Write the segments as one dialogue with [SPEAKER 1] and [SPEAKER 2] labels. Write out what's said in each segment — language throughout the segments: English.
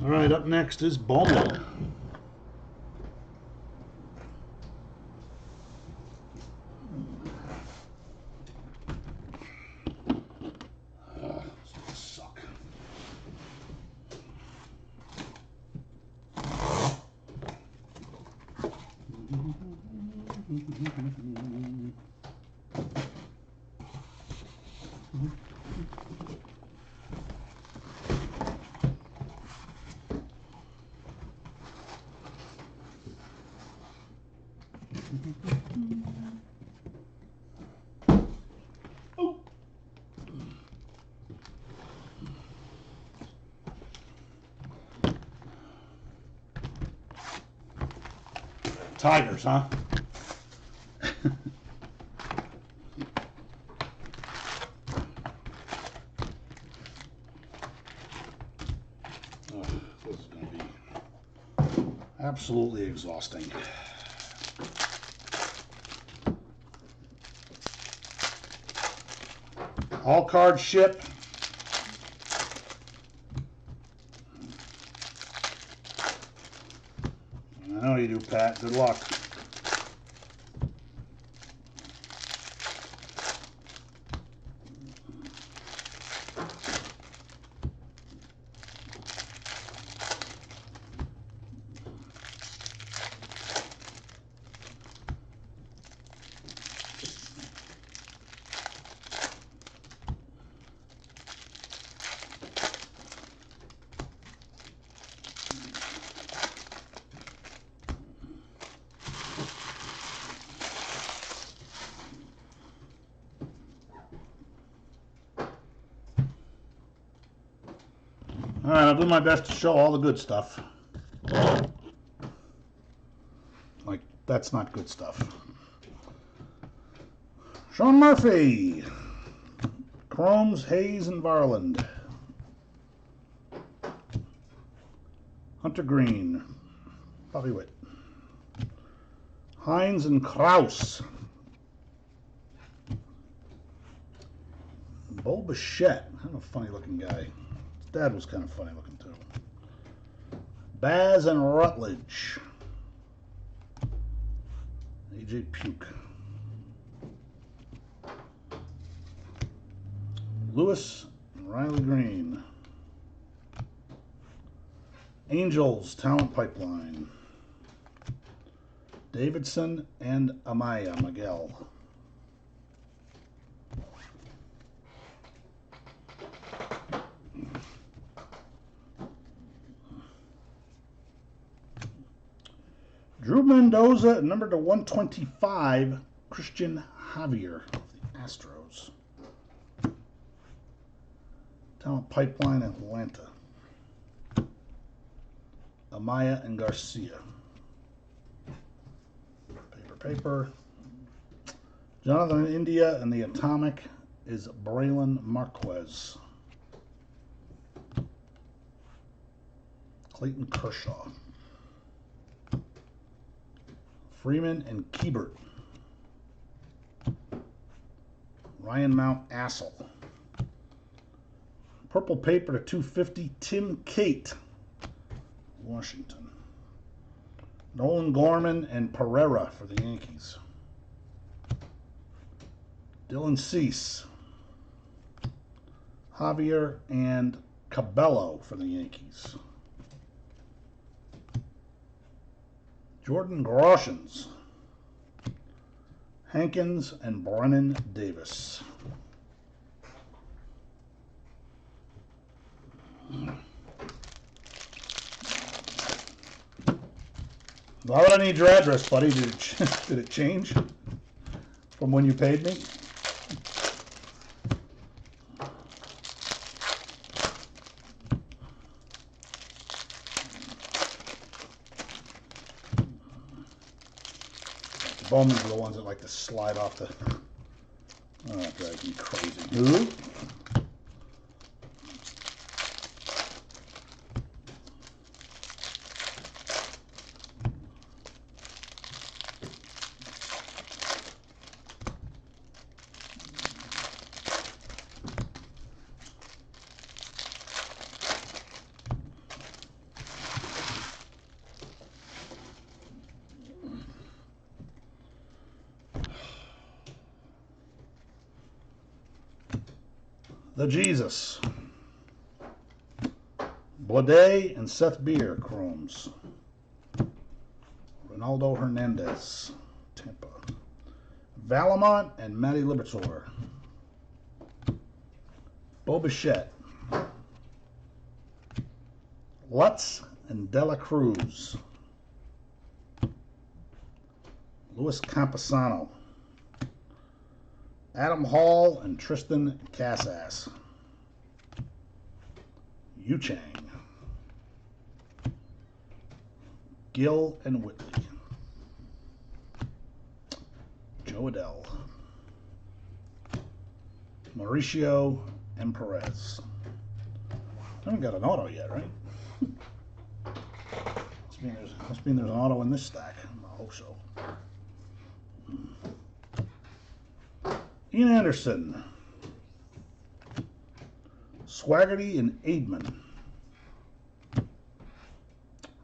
[SPEAKER 1] All right, up next is Bowman. Suck. Tigers, huh? Oh, this is going to be absolutely exhausting. All cards ship. I know you do, Pat. Good luck. All right, I'll do my best to show all the good stuff. Like, that's not good stuff. Sean Murphy. Chromes, Hayes, and Varland. Hunter Green. Bobby Witt. Hines and Kraus. Bo Bichette. Kind of a funny looking guy. His dad was kind of funny looking too. Baz and Rutledge. AJ Puke. Lewis and Riley Green. Angels Talent Pipeline. Davidson and Amaya Miguel. Drew Mendoza, number to 125, Christian Javier of the Astros. Talent Pipeline, Atlanta. Amaya and Garcia. Paper. Jonathan India and the Atomic is Braylon Marquez. Clayton Kershaw. Freeman and Kiebert. Ryan Mount Assel. Purple paper to 250, Tim Cate, Washington. Nolan Gorman and Pereira for the Yankees. Dylan Cease. Javier and Cabello for the Yankees. Jordan Groshans. Hankins and Brennan Davis. Why would I need your address, buddy? Did it change from when you paid me? Bowmans are the ones that like to slide off the... Oh, that drives me crazy. Who? The Jesus. Blade and Seth Beer chromes. Ronaldo Hernandez, Tampa. Valamont and Matty Liberatore. Bo Bichette. Lutz and Dela Cruz. Luis Camposano. Adam Hall and Tristan Casas. Yu Chang. Gill and Whitley. Joe Adell. Mauricio and Perez. I haven't got an auto yet, right? Must mean there's an auto in this stack. I hope so. Ian Anderson. Swaggerty and Aidman.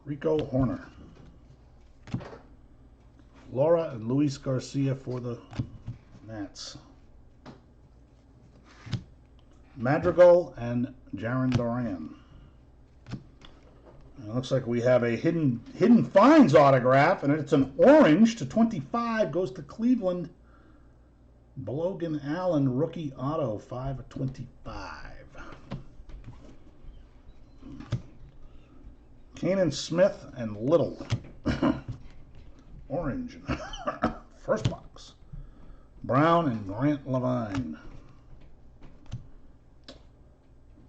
[SPEAKER 1] Rico Horner. Laura and Luis Garcia for the Nats. Madrigal and Jaron Duran. It looks like we have a Hidden Finds autograph, and it's an orange to 25. Goes to Cleveland. Blogan Allen, rookie auto, 5 of 25. Kanan Smith and Little. Orange. First box. Brown and Grant Levine.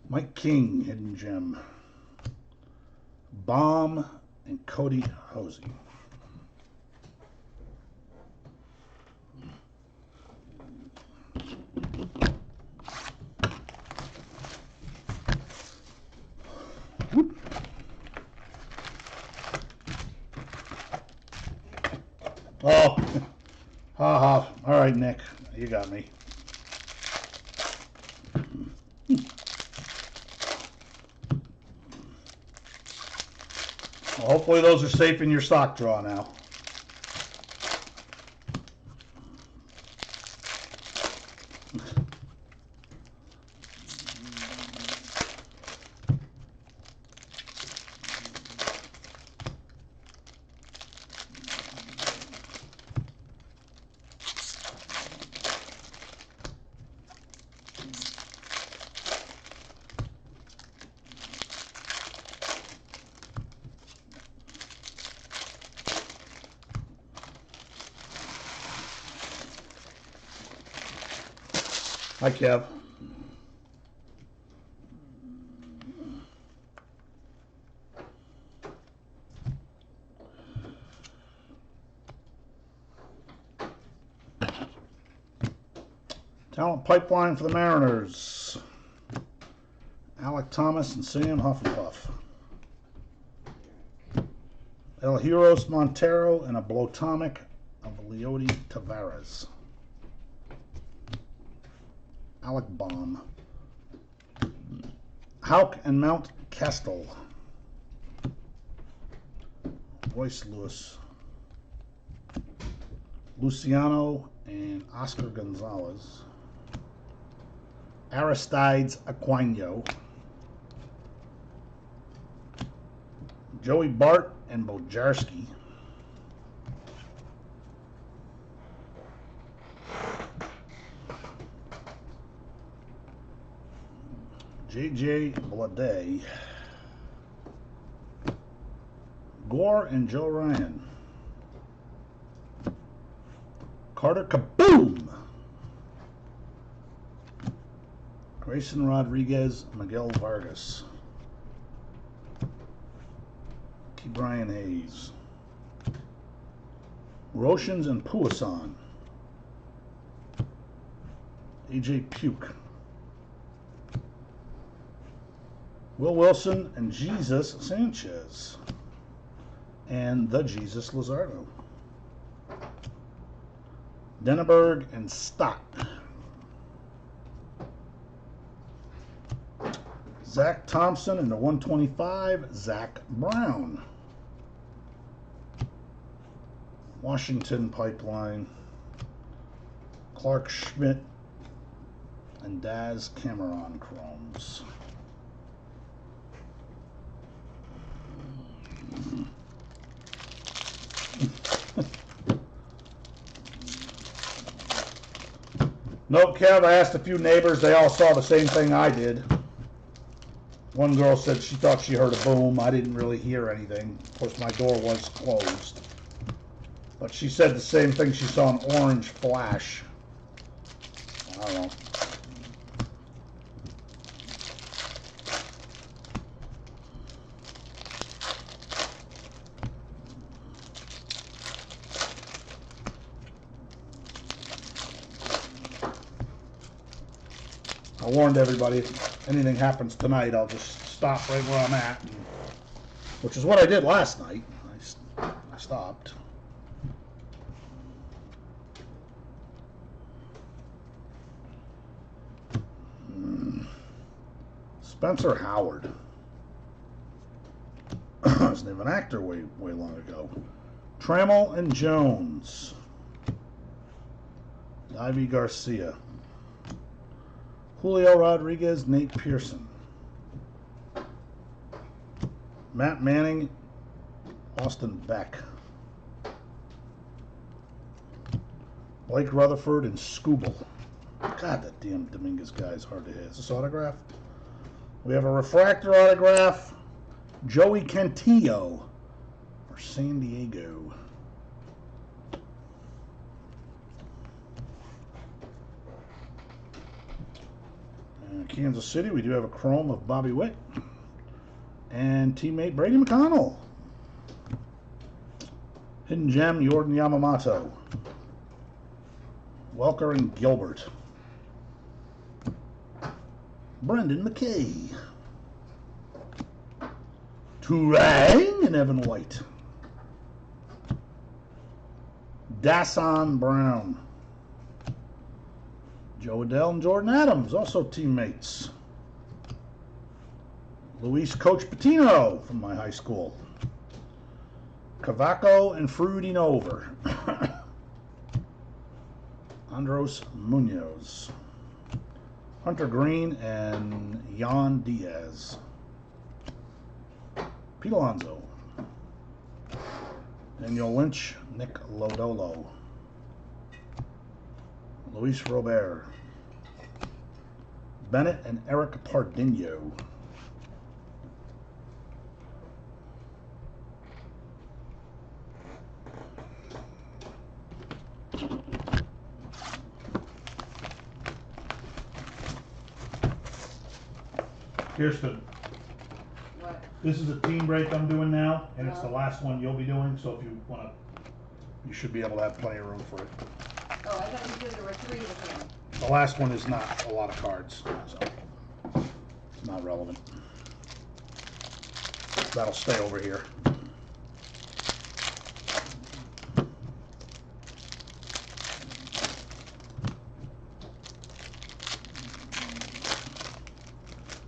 [SPEAKER 1] Mike King, hidden gem. Baum and Cody Hosey. Oh, ha ha. All right, Nick, you got me. Well, hopefully those are safe in your sock drawer now. Hi, Kev. Talent pipeline for the Mariners. Alec Thomas and Sam Hufflepuff. El Heroes Montero and a Blotomic of Leody Tavares. Alec Baum. Houck and Mount Castle. Royce Lewis. Luciano and Oscar Gonzalez. Aristides Aquino. Joey Bart and Bojarski. J.J. Blade. Gore and Joe Ryan. Carter Kaboom. Grayson Rodriguez, Miguel Vargas. Key Brian Hayes. Roshans and Puason. AJ Puke. Will Wilson and Jesus Sanchez. And the Jesus Luzardo. Denneberg and Stott. Zach Thompson and the 125, Zach Brown. Washington pipeline. Clark Schmidt and Daz Cameron chromes. Nope, Kev, I asked a few neighbors. They all saw the same thing I did. One girl said she thought she heard a boom. I didn't really hear anything. Of course, my door was closed. But she said the same thing. She saw an orange flash. I don't know. I warned everybody, if anything happens tonight, I'll just stop right where I'm at, which is what I did last night. I stopped. Spencer Howard. His name an actor way long ago. Trammell and Jones. Ivy Garcia. Julio Rodriguez, Nate Pearson. Matt Manning, Austin Beck. Blake Rutherford and Scooble. God, that damn Dominguez guy is hard to hit. Is this autograph? We have a refractor autograph. Joey Cantillo for San Diego. Kansas City, we do have a chrome of Bobby Witt and teammate Brady McConnell. Hidden gem, Jordan Yamamoto. Welker and Gilbert. Brendan McKay. Turang and Evan White. Dasson Brown. Joe Adell and Jordan Adams, also teammates. Luis Coach Patino from my high school. Cavaco and Fruity Nover. Andros Munoz. Hunter Green and Jan Diaz. Pete Alonso. Daniel Lynch, Nick Lodolo. Luis Robert. Bennett and Eric Pardinho. Kirsten,
[SPEAKER 2] what?
[SPEAKER 1] This is a team break I'm doing now, and it's the last one you'll be doing, so if you want to, you should be able to have plenty of room for it.
[SPEAKER 2] Oh, I thought you said there were 3 this time.
[SPEAKER 1] The last one is not a lot of cards, so it's not relevant. That'll stay over here.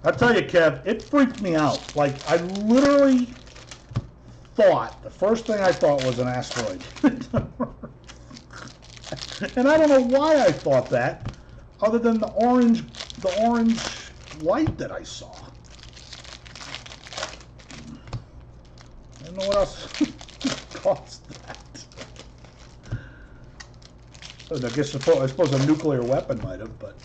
[SPEAKER 1] I tell you, Kev, it freaked me out. Like, I literally thought, the first thing I thought was an asteroid. And I don't know why I thought that, other than the orange light that I saw. I don't know what else caused that. I guess I suppose a nuclear weapon might have, but.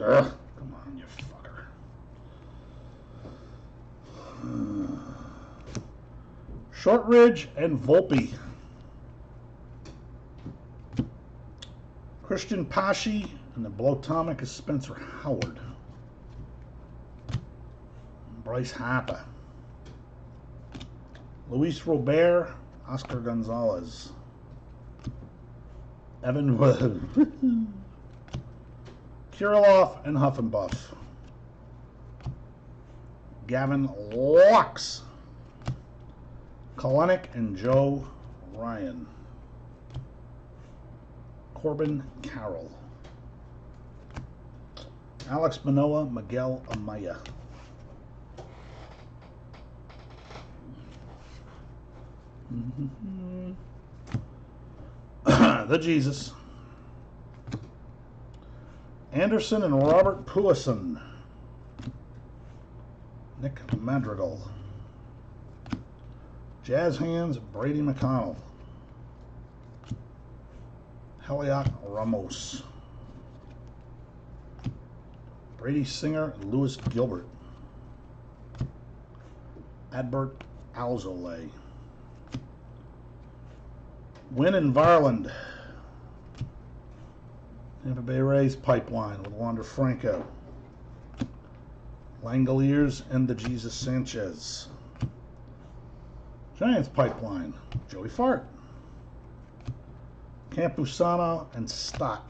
[SPEAKER 1] Ugh, come on, you fucker. Shortridge and Volpe. Christian Pashi, and the Blowtomic is Spencer Howard. Bryce Harper. Luis Robert, Oscar Gonzalez. Evan Kirilloff and Huff and Buff. Gavin Lux. Kalenic and Joe Ryan. Corbin Carroll. Alex Manoah, Miguel Amaya. The Jesus. Anderson and Robert Puason. Nick Madrigal. Jazz Hands, Brady McConnell. Heliot Ramos. Brady Singer, Lewis Gilbert. Adbert Alzolay. Wynn and Varland. Tampa Bay Rays Pipeline with Wander Franco. Langoliers and the Jesus Sanchez. Giants Pipeline, Joey Fart. Campusano and Stott.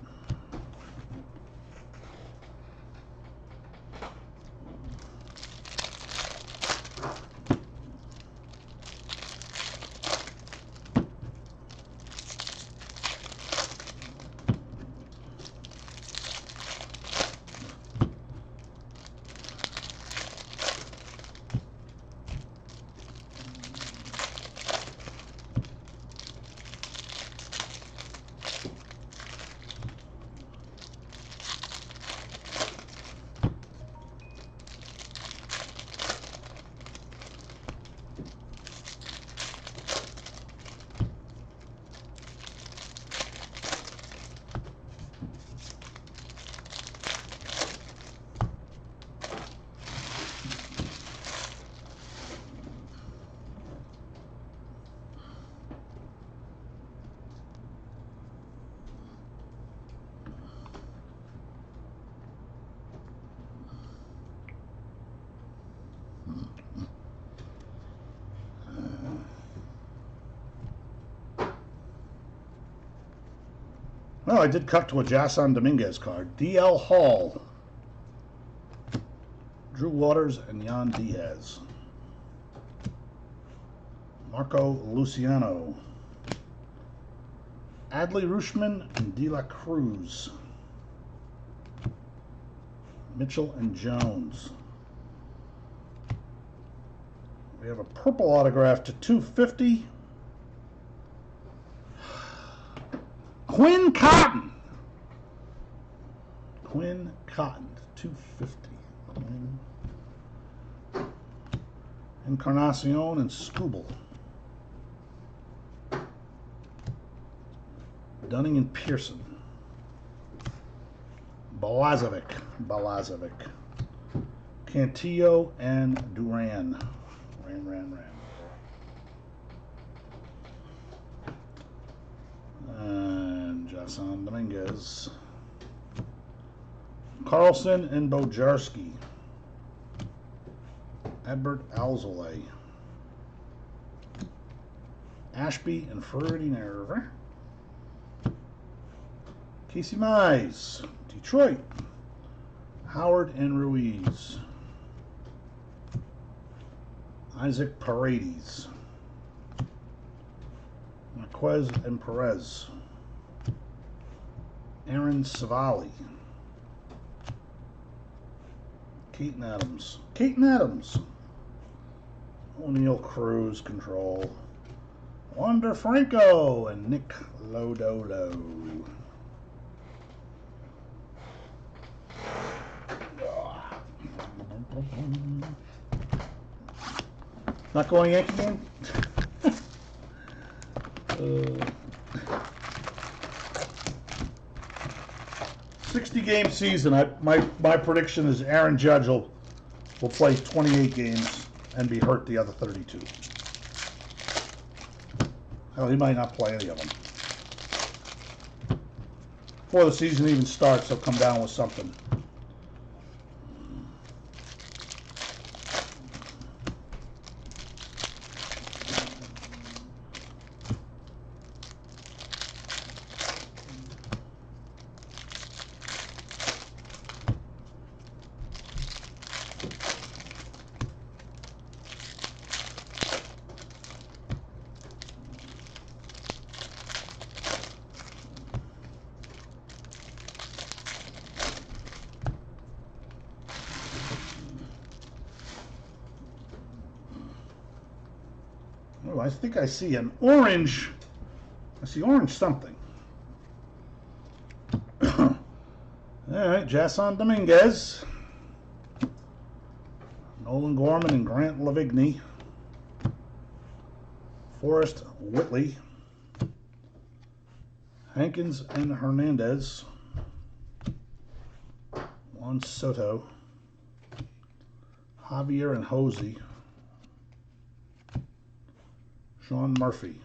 [SPEAKER 1] Well, I did cut to a Jason Dominguez card. D.L. Hall. Drew Waters and Yan Diaz. Marco Luciano. Adley Rutschman and De La Cruz. Mitchell and Jones. We have a purple autograph to 250. Quinn Cotton. Quinn Cotton, 250. Encarnacion and Scooble. Dunning and Pearson. Balazovic. Cantillo and Duran. Ran. And Jason Dominguez. Carlson and Bojarski. Adbert Alzolay. Ashby and Freddie Nerve. Casey Mize. Detroit. Howard and Ruiz. Isaac Paredes. Marquez and Perez. Aaron Savali. Keaton Adams. O'Neill Cruz control. Wander Franco and Nick Lodolo. Not going Yankee game? 60-game season. My prediction is Aaron Judge will play 28 games and be hurt the other 32. Hell, he might not play any of them. Before the season even starts, he'll come down with something. Oh, I think I see an orange. I see orange something. All right, Jason Dominguez, Nolan Gorman and Grant Lavigne, Forrest Whitley, Hankins and Hernandez, Juan Soto, Javier and Hosey, Sean Murphy,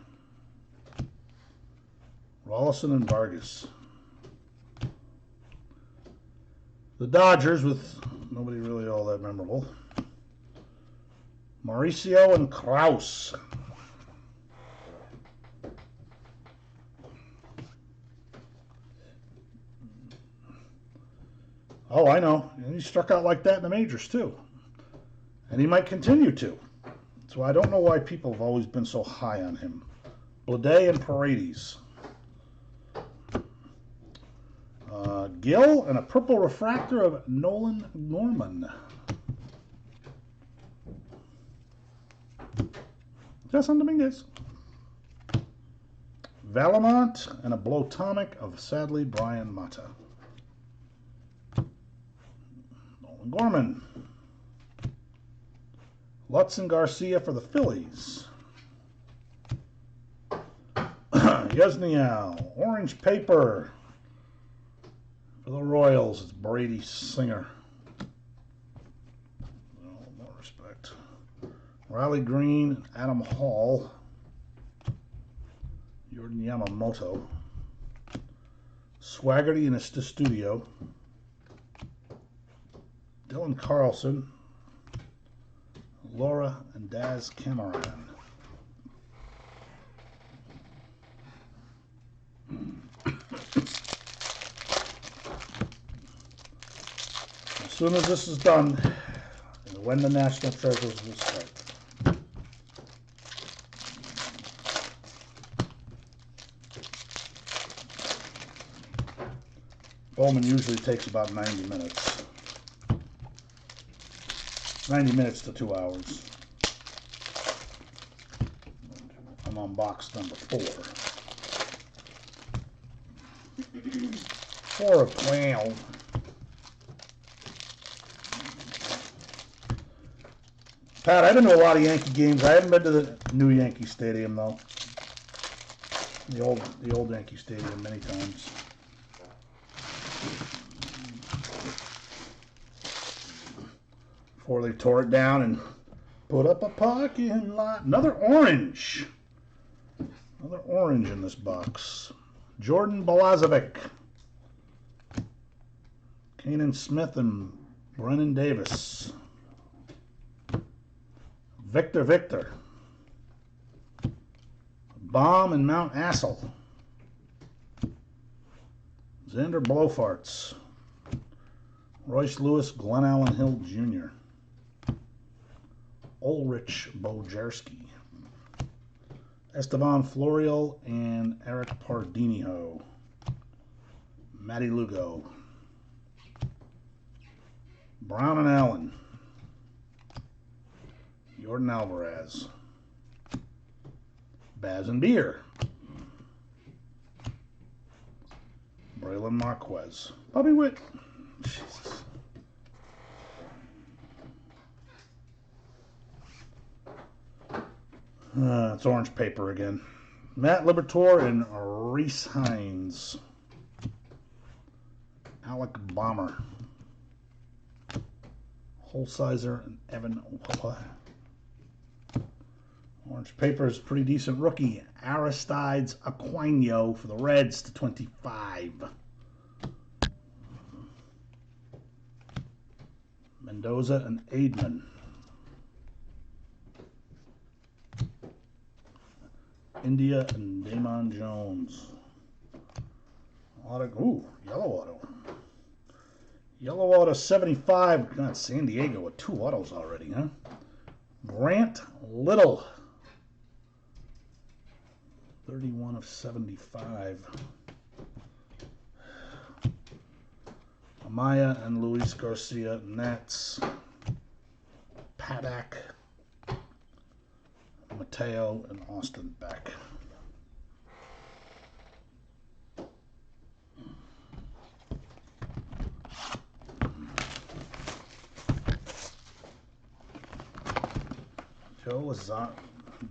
[SPEAKER 1] Rollison and Vargas. The Dodgers with nobody really all that memorable. Mauricio and Kraus. Oh, I know. He struck out like that in the majors, too. And he might continue to. So I don't know why people have always been so high on him. Bleday and Paredes. Gill and a purple refractor of Nolan Norman. Jason Dominguez. Valamont and a Blowtonic of sadly Brian Mata. Nolan Gorman. Lutz and Garcia for the Phillies. Yasniel. Orange paper. For the Royals, it's Brady Singer. Oh, more respect. Riley Green, Adam Hall, Jordan Yamamoto, Swaggerty and Studio, Dylan Carlson, Laura and Daz Cameron. As soon as this is done, when the National Treasures will start. Bowman usually takes about 90 minutes. 90 minutes to 2 hours. I'm on box number 4. 4 of 12. Pat, I've been to a lot of Yankee games. I haven't been to the new Yankee Stadium though. The old Yankee Stadium many times. Before they tore it down and put up a parking lot. Another orange. Another orange in this box. Jordan Balazovic. Kanan Smith and Brennan Davis. Victor. Baum and Mount Assel. Xander Blofarts. Royce Lewis, Glenn Allen Hill Jr. Ulrich Bojarski. Esteban Florial and Eric Pardinho. Matty Lugo. Brown and Allen. Jordan Alvarez. Baz and Beer. Braylon Marquez. Bobby Witt. Jesus. It's orange paper again. Matt Liberatore and Reese Hines. Alec Bomber. Holsizer and Evan Willa. Orange paper is pretty decent rookie. Aristides Aquino for the Reds to 25. Mendoza and Aidman. India and Damon Jones. Yellow auto. Yellow auto 75. God, San Diego with 2 autos already, huh? Grant Little. 31 of 75. Amaya and Luis Garcia, Nats. Paddock. Mateo and Austin Beck.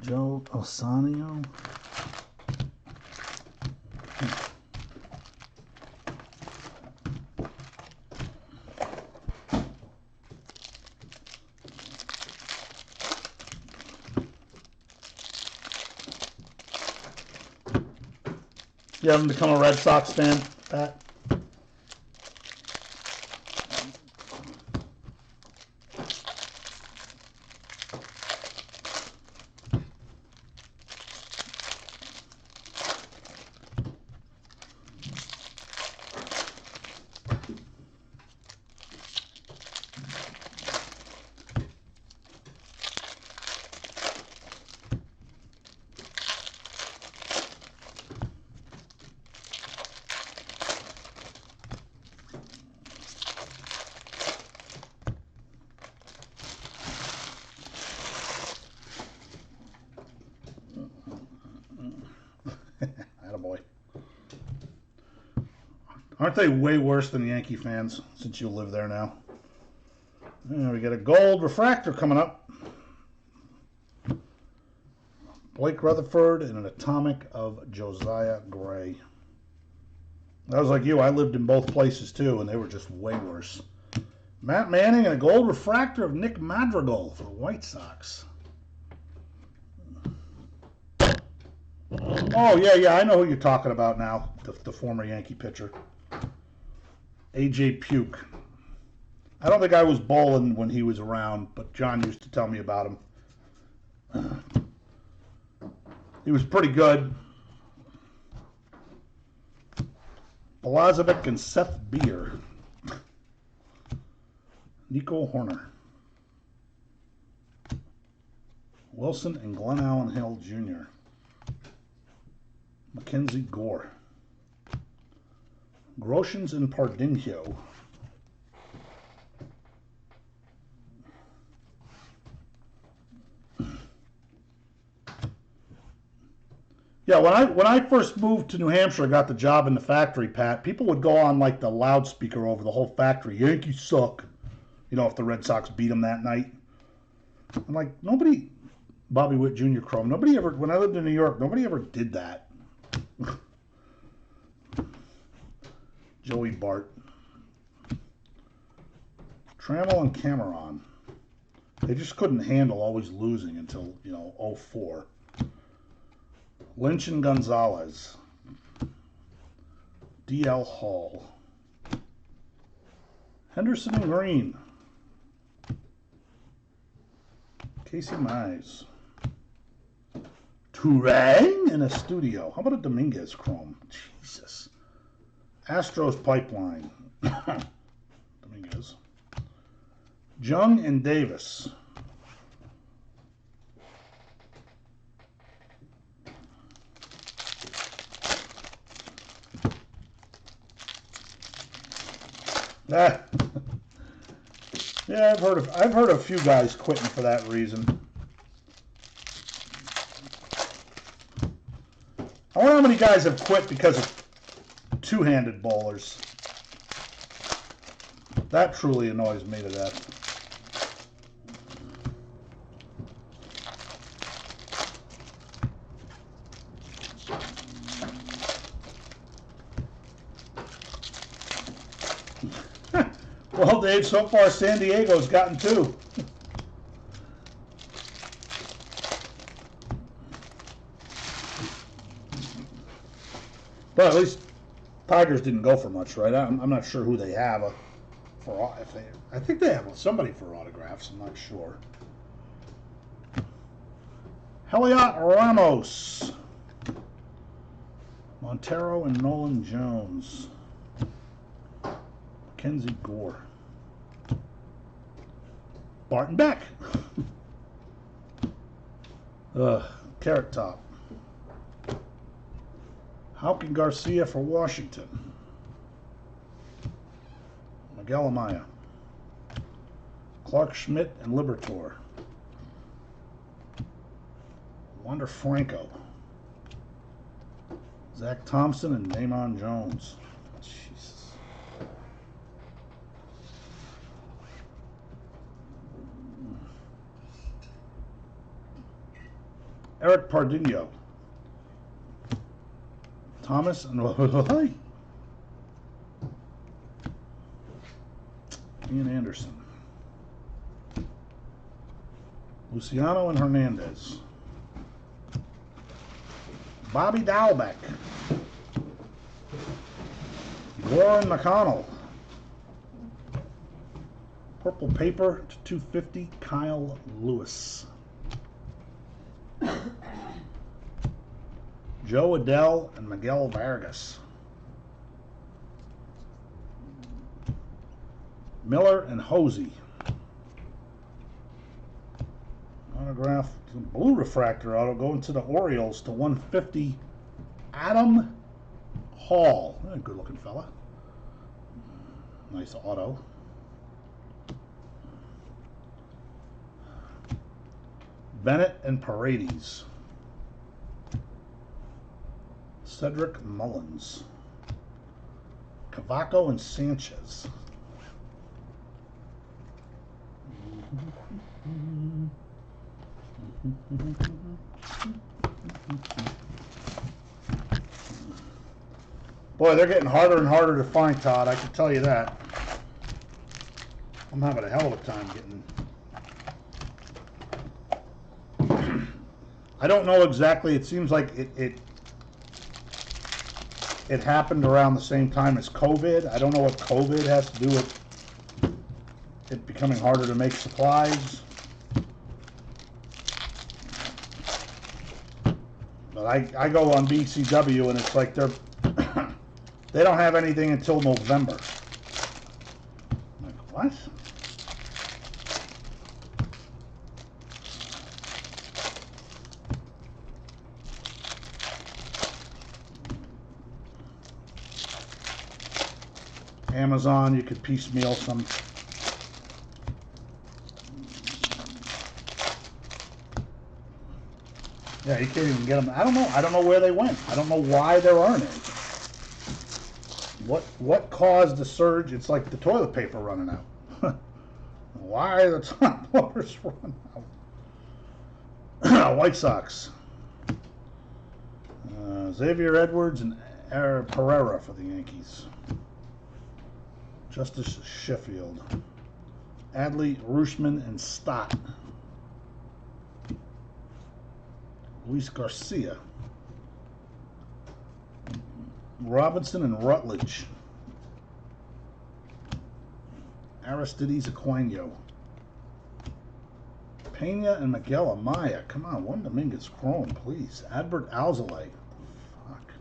[SPEAKER 1] Joe Osanio. You haven't become a Red Sox fan, Pat? Attaboy. Aren't they way worse than Yankee fans since you live there now? Yeah, we got a gold refractor coming up. Blake Rutherford and an atomic of Josiah Gray. I was like you, I lived in both places too, and they were just way worse. Matt Manning and a gold refractor of Nick Madrigal for the White Sox. Oh, yeah, I know who you're talking about now, the former Yankee pitcher. A.J. Puke. I don't think I was bowling when he was around, but John used to tell me about him. He was pretty good. Balazovic and Seth Beer. Nico Horner. Wilson and Glenn Allen Hill Jr. Mackenzie Gore. Groshans and Pardinho. Yeah, when I first moved to New Hampshire, I got the job in the factory, Pat. People would go on like the loudspeaker over the whole factory. Yankees suck. You know, if the Red Sox beat them that night. I'm like, nobody, Bobby Witt Jr. Chrome, nobody ever, when I lived in New York, nobody ever did that. Joey Bart. Trammell and Cameron. They just couldn't handle always losing until, 04. Lynch and Gonzalez. D.L. Hall. Henderson and Green. Casey Mize. Turang and a studio. How about a Dominguez Chrome? Jesus. Astros Pipeline. Dominguez. Jung and Davis. Ah. Yeah, I've heard a few guys quitting for that reason. I wonder how many guys have quit because of two-handed bowlers. That truly annoys me to death. Well, Dave, so far San Diego's gotten two. But at least Tigers didn't go for much, right? I'm not sure who they have I think they have somebody for autographs. I'm not sure. Heliot Ramos, Montero and Nolan Jones, Mackenzie Gore, Barton Beck, Carrot Top. Houken Garcia for Washington. Miguel Amaya. Clark Schmidt and Libertor. Wander Franco. Zach Thompson and Damon Jones. Jesus. Eric Pardinho. Thomas and Ian Anderson. Luciano and Hernandez. Bobby Dalbeck. Warren McConnell. Purple paper to 250, Kyle Lewis. Joe Adell and Miguel Vargas. Miller and Hosey. Autograph, blue refractor auto going to the Orioles to 150. Adam Hall. Good looking fella. Nice auto. Bennett and Paredes. Cedric Mullins. Cavaco and Sanchez. Boy, they're getting harder and harder to find, Todd. I can tell you that. I'm having a hell of a time getting. I don't know exactly. It seems like it happened around the same time as COVID. I don't know what COVID has to do with it becoming harder to make supplies. But I go on BCW and it's like they don't have anything until November. I'm like, what? Amazon, you could piecemeal some. Yeah, you can't even get them. I don't know. I don't know where they went. I don't know why there aren't any. What caused the surge? It's like the toilet paper running out. Why are the top loaders running out? White Sox. Xavier Edwards and Pereira for the Yankees. Justice Sheffield. Adley, Rooshman, and Stott. Luis Garcia. Robinson and Rutledge. Aristides Aquino. Pena and Miguel Amaya. Come on, one Dominguez Chrome, please. Adbert Alzolay. Fuck.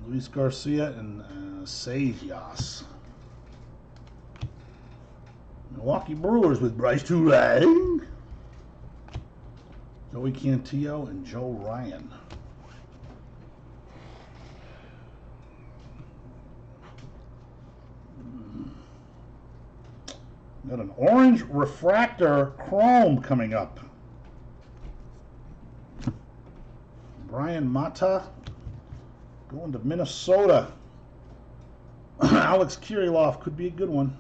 [SPEAKER 1] Luis Garcia and Sayas. Milwaukee Brewers with Bryce Turang. Joey Cantillo and Joe Ryan. Got an orange refractor chrome coming up. Brian Mata going to Minnesota. Alex Kirilloff could be a good one.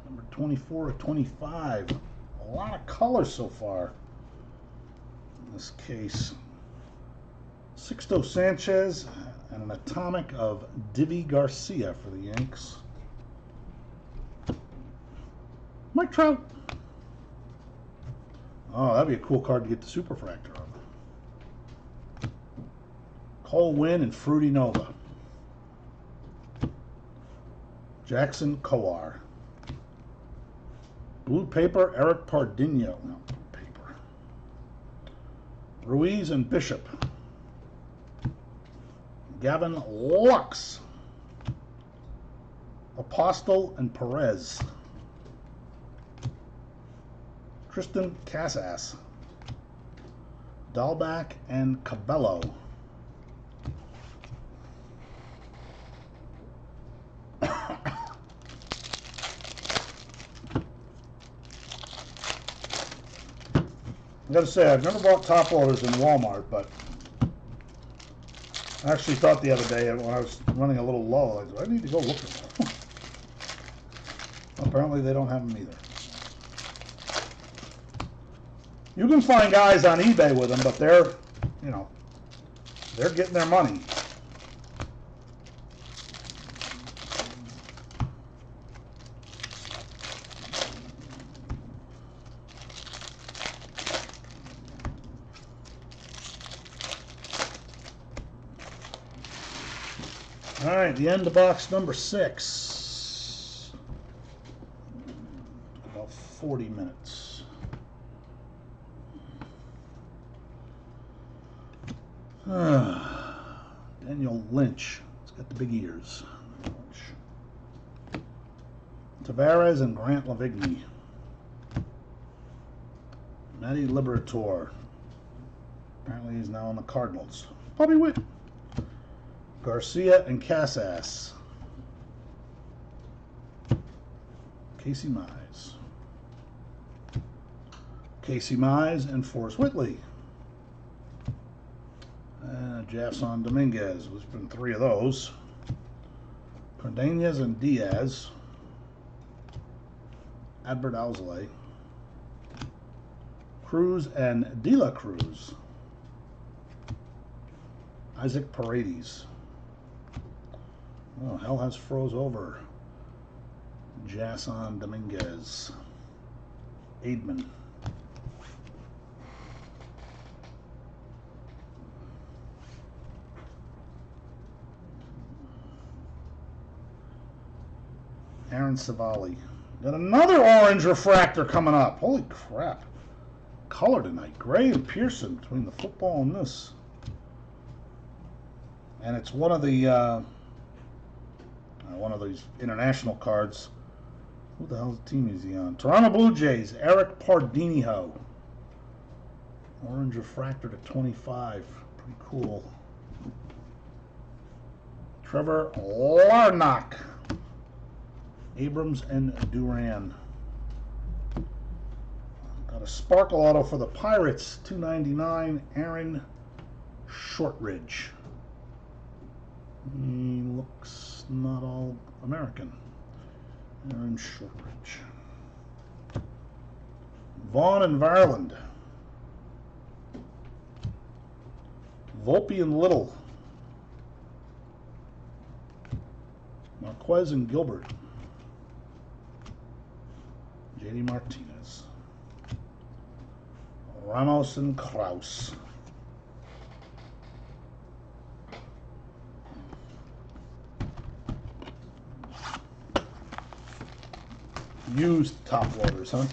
[SPEAKER 1] Number 24 to 25. A lot of color so far in this case. Sixto Sanchez and an atomic of Divy Garcia for the Yanks. Mike Trout. Oh, that'd be a cool card to get the Superfractor of. Cole Winn and Fruity Nova. Jackson Kowar. Blue paper, Eric Pardinho. No, blue paper. Ruiz and Bishop. Gavin Lux. Apostle and Perez. Tristan Casas. Dahlback and Cabello. I gotta say, I've never bought top loaders in Walmart, but I actually thought the other day when I was running a little low, I need to go look for them. Apparently they don't have them either. You can find guys on eBay with them, but they're, you know, they're getting their money. All right, the end of box number 6. About 40 minutes. Daniel Lynch. He's got the big ears. Tavares and Grant Lavigne. Matty Liberatore. Apparently he's now on the Cardinals. Bobby Witt. Garcia and Casas. Casey Mize. Casey Mize and Forrest Whitley. Jefferson Dominguez. There's been 3 of those. Cardenas and Diaz. Adbert Alzolay. Cruz and De La Cruz. Isaac Paredes. Oh, hell has froze over. Jason Dominguez. Aidman. Aaron Savali. Got another orange refractor coming up. Holy crap. Color tonight. Gray and Pearson between the football and this. And it's one of the one of these international cards. Who the hell's team is he on? Toronto Blue Jays, Eric Pardinho. Orange refractor to 25. Pretty cool. Trevor Larnach. Abrams and Duran. Got a sparkle auto for the Pirates. $2.99. Aaron Shortridge. He looks not all American. Aaron Shortridge. Vaughn and Varland. Volpe and Little. Marquez and Gilbert. JD Martinez. Ramos and Kraus. Used top loaders, huh?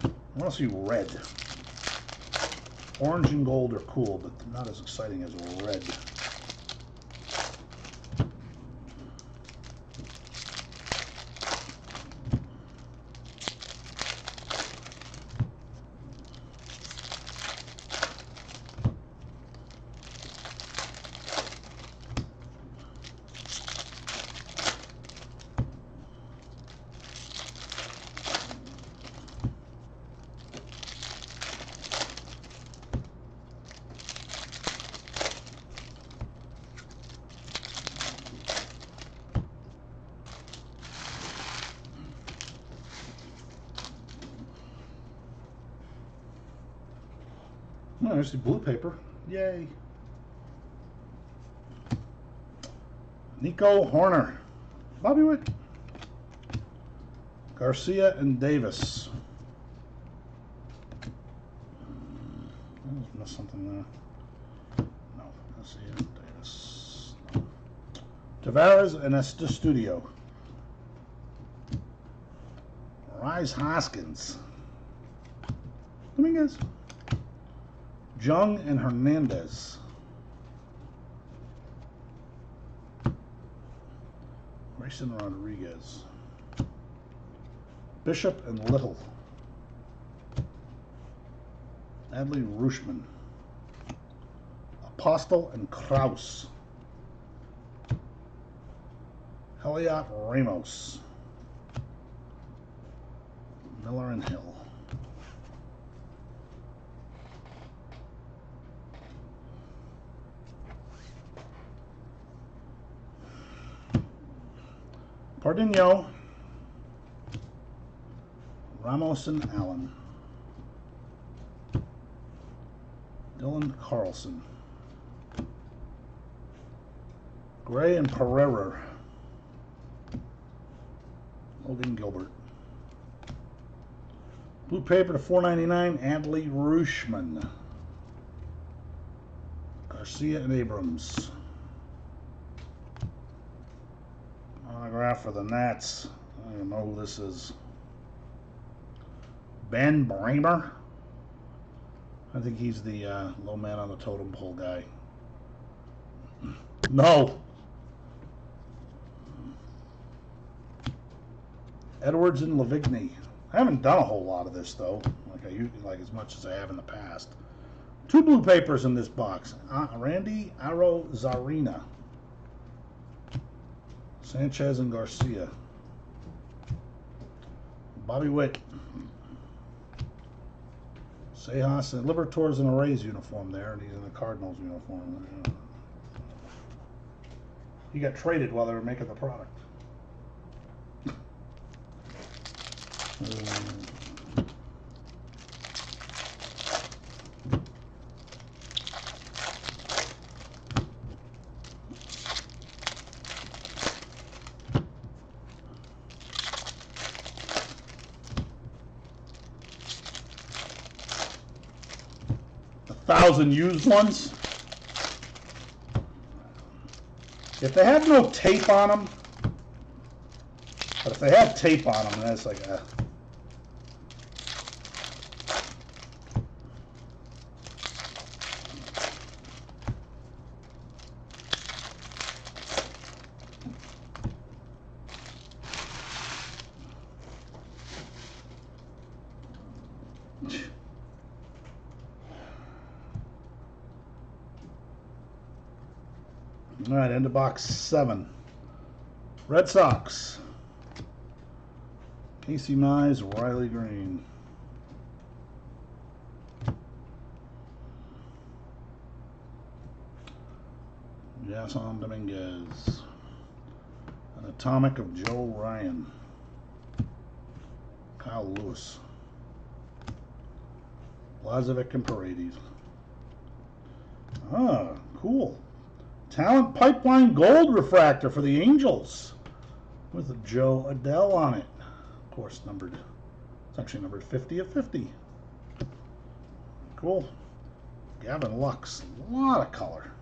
[SPEAKER 1] I want to see red. Orange and gold are cool, but not as exciting as red. Oh, there's the blue paper. Yay. Nico Horner. Bobby Witt. Garcia and Davis. Missed something there. No, Garcia and Davis. No. Tavares and Estudio. Rise Hoskins. Dominguez. Jung and Hernandez. Grayson Rodriguez. Bishop and Little. Adley Rooshman. Postel and Kraus. Heliot Ramos. Miller and Hill. Pardinho. Ramos and Allen. Dylan Carlson. Gray and Pereira. Logan Gilbert. Blue paper to $4.99. Adley Rooshman. Garcia and Abrams. Autograph for the Nats. I don't know who this is. Ben Bramer. I think he's the low man on the totem pole guy. No. Edwards and Lavigne. I haven't done a whole lot of this though, like as much as I have in the past. 2 blue papers in this box. Randy Arozarena. Sanchez and Garcia. Bobby Witt. Sejas and Liberators in a Rays uniform there, and he's in the Cardinals uniform. He got traded while they were making the product. 1,000 used ones. If they have no tape on them, but if they have tape on them, that's like a... All right, end of box 7. Red Sox. Casey Mize, Riley Green. Jason Dominguez. An Atomic of Joe Ryan. Kyle Lewis. Lazovic and Paredes. Ah, cool. Talent Pipeline Gold Refractor for the Angels with a Joe Adele on it. Of course, numbered. It's actually numbered 50 of 50. Cool. Gavin Lux. A lot of color.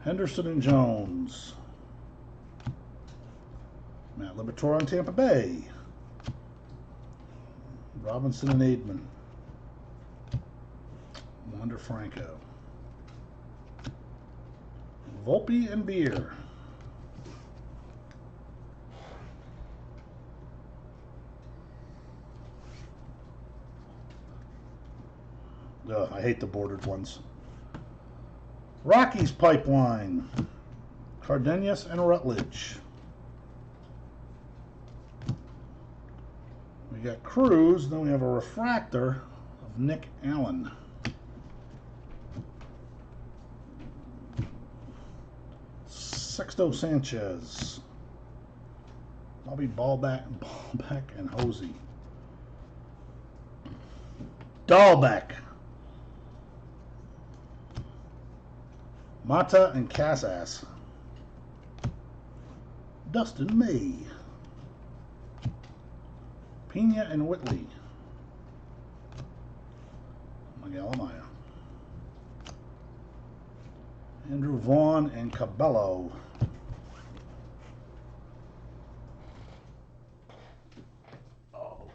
[SPEAKER 1] Henderson and Jones. Matt Liberatore on Tampa Bay. Robinson and Aidman. Wander Franco. Volpe and Beer. Ugh, I hate the bordered ones. Rockies Pipeline. Cardenas and Rutledge. We got Cruz, then we have a refractor of Nick Allen. Sexto Sanchez. Bobby Ballback and Hosey. Dahlbeck. Mata and Casas. Dustin May. Pena and Whitley. Miguel Amaya. Andrew Vaughn and Cabello. Oh.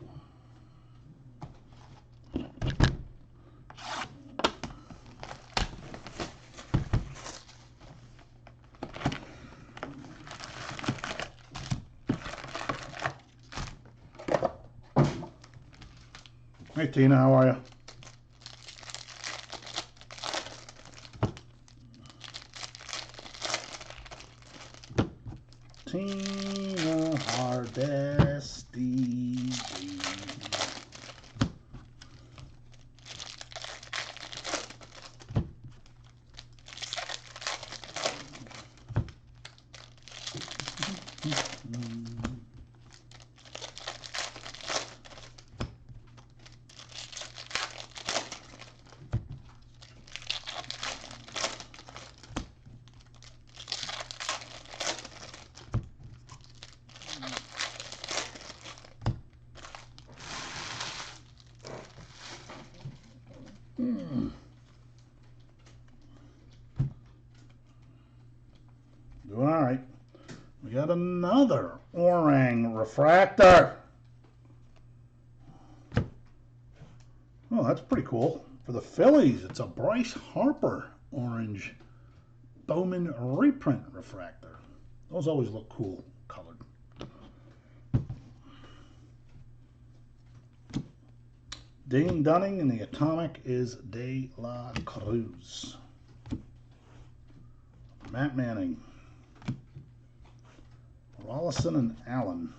[SPEAKER 1] Hey Tina, how are you? Tina Hardesty. Doing all right. We got another orang refractor. Oh, that's pretty cool. For the Phillies, it's a Bryce Harper orange Bowman reprint refractor. Those always look cool colored. Dane Dunning, and the atomic is De La Cruz. Matt Manning. Rollison and Allen.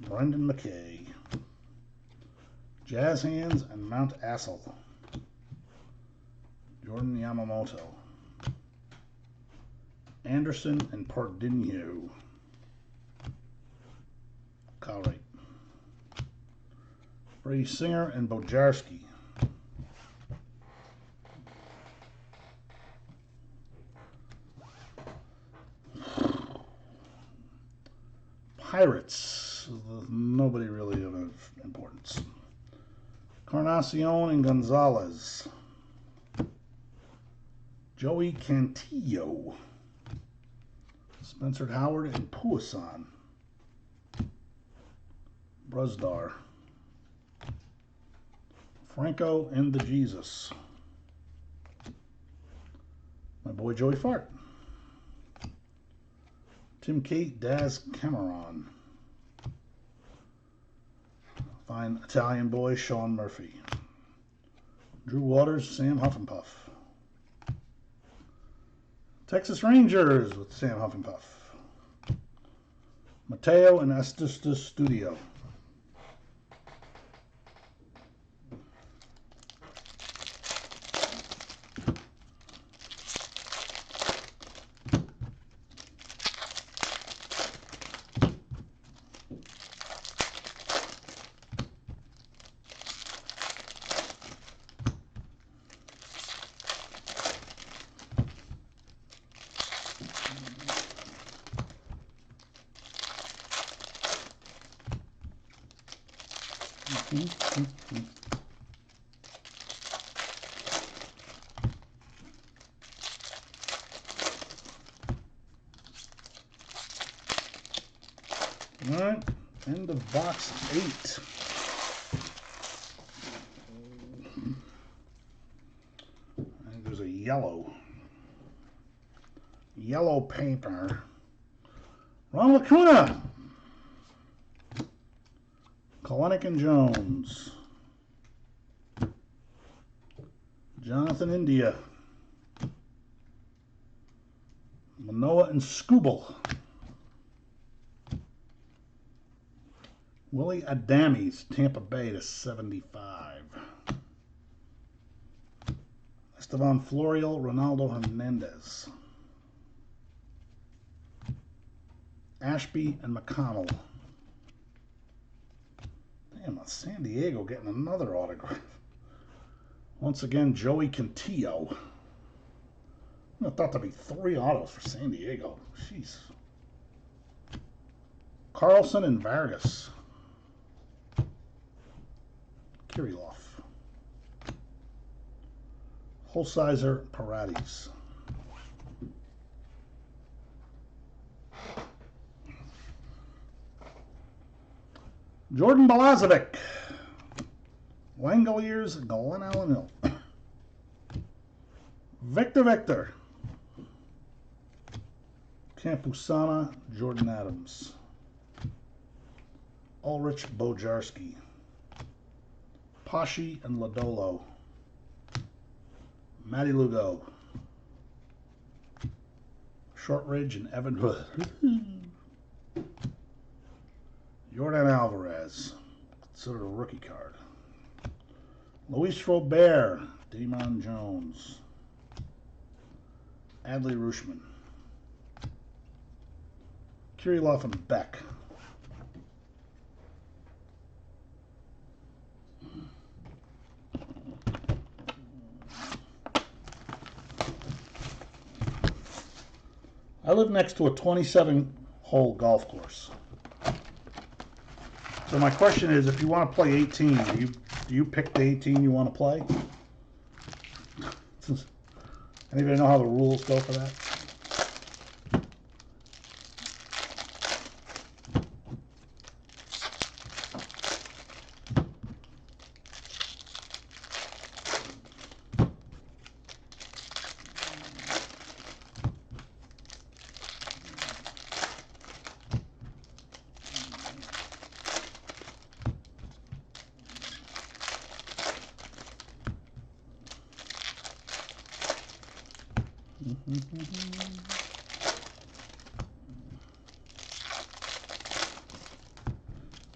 [SPEAKER 1] Brendan McKay. Jazz Hands and Mount Assel. Jordan Yamamoto. Anderson and Pardinho. Colruyt. Brady Singer and Bojarski. Pirates. Nobody really of importance. Carnacion and Gonzalez. Joey Cantillo. Spencer Howard and Puason. Brusdar. Franco and the Jesus. My boy Joey Fart. Tim Kate, Daz Cameron. Fine Italian boy Sean Murphy. Drew Waters, Sam Huffenpuff. Texas Rangers with Sam Huffenpuff. Mateo and Estes Studio. All right, end of box 8. I think there's a yellow painter. Ronald Acuna. Kalenic and Jones. Jonathan India. Manoah and Skubal. Willie Adames, Tampa Bay /75. Estevan Florial, Ronaldo Hernandez. Ashby and McConnell. Damn, San Diego getting another autograph. Once again, Joey Cantillo. I thought there'd be 3 autos for San Diego. Jeez. Carlson and Vargas. Kirilov. Holsizer, Paradis. Jordan Balazovic. Langoliers, Glen Allen Hill. Victor. Campusana, Jordan Adams. Ulrich Bojarski. Pashi and Lodolo. Matty Lugo. Shortridge and Evan Hood. Jordan Alvarez, considered a rookie card. Luis Robert, Damon Jones, Adley Rutschman, Kirilov and Beck. I live next to a 27-hole golf course. So my question is, if you want to play 18, do you pick the 18 you want to play? Anybody know how the rules go for that?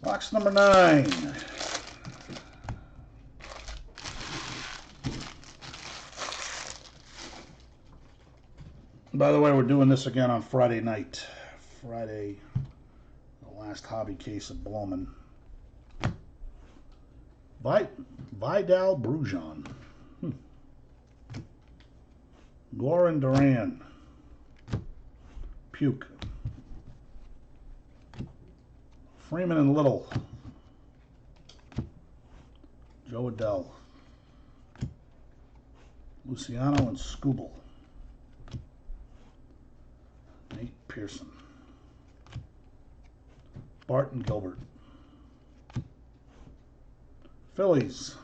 [SPEAKER 1] Box number 9. By the way, we're doing this again on Friday night. Friday, the last hobby case of bowman. Vidal Brujon. Goran Duran. Puke. Freeman and Little. Joe Adell. Luciano and Scooble. Nate Pearson. Barton Gilbert. Phillies.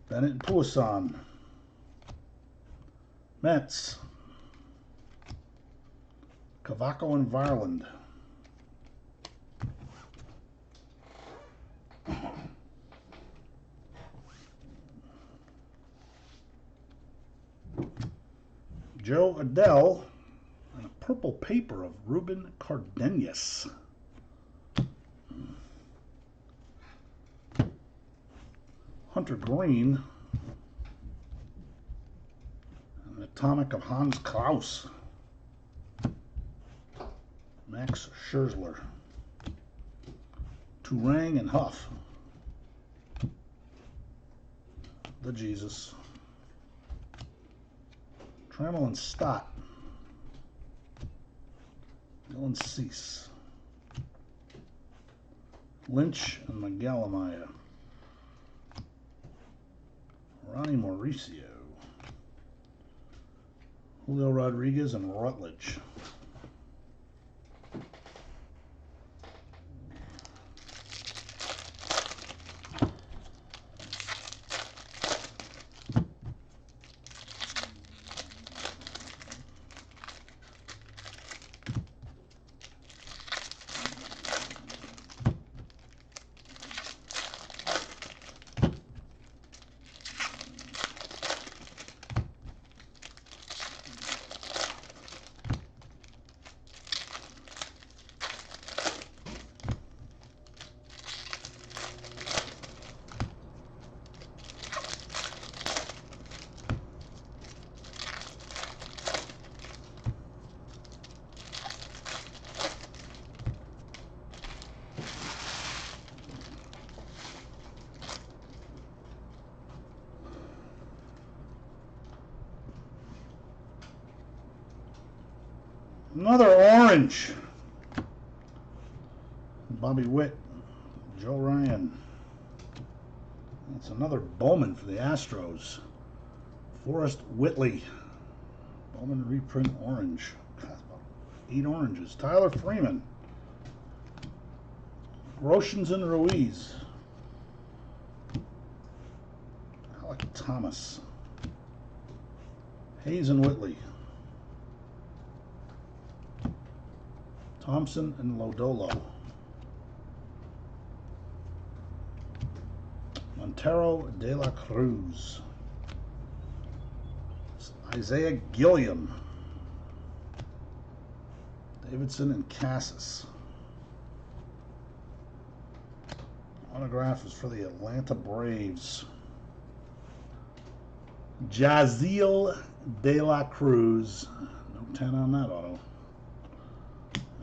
[SPEAKER 1] Bennett and Puason. Mets. Cavaco and Varland. Joe Adell and a purple paper of Ruben Cardenas. Hunter Green. An atomic of Hans Klaus. Max Scherzer. Turang and Huff. The Jesus. Trammell and Stott. Dylan Cease. Lynch and Miguel. Ronnie Mauricio. Julio Rodriguez and Rutledge. Another orange. Bobby Witt, Joe Ryan. That's another Bowman for the Astros. Forrest Whitley. Bowman reprint orange. God, about 8 oranges. Tyler Freeman. Groshans and Ruiz. Alec Thomas. Hayes and Whitley. Thompson and Lodolo. Montero de la Cruz. Isaiah Gilliam. Davidson and Cassis. Autograph is for the Atlanta Braves. Jaziel De La Cruz. No 10 on that auto.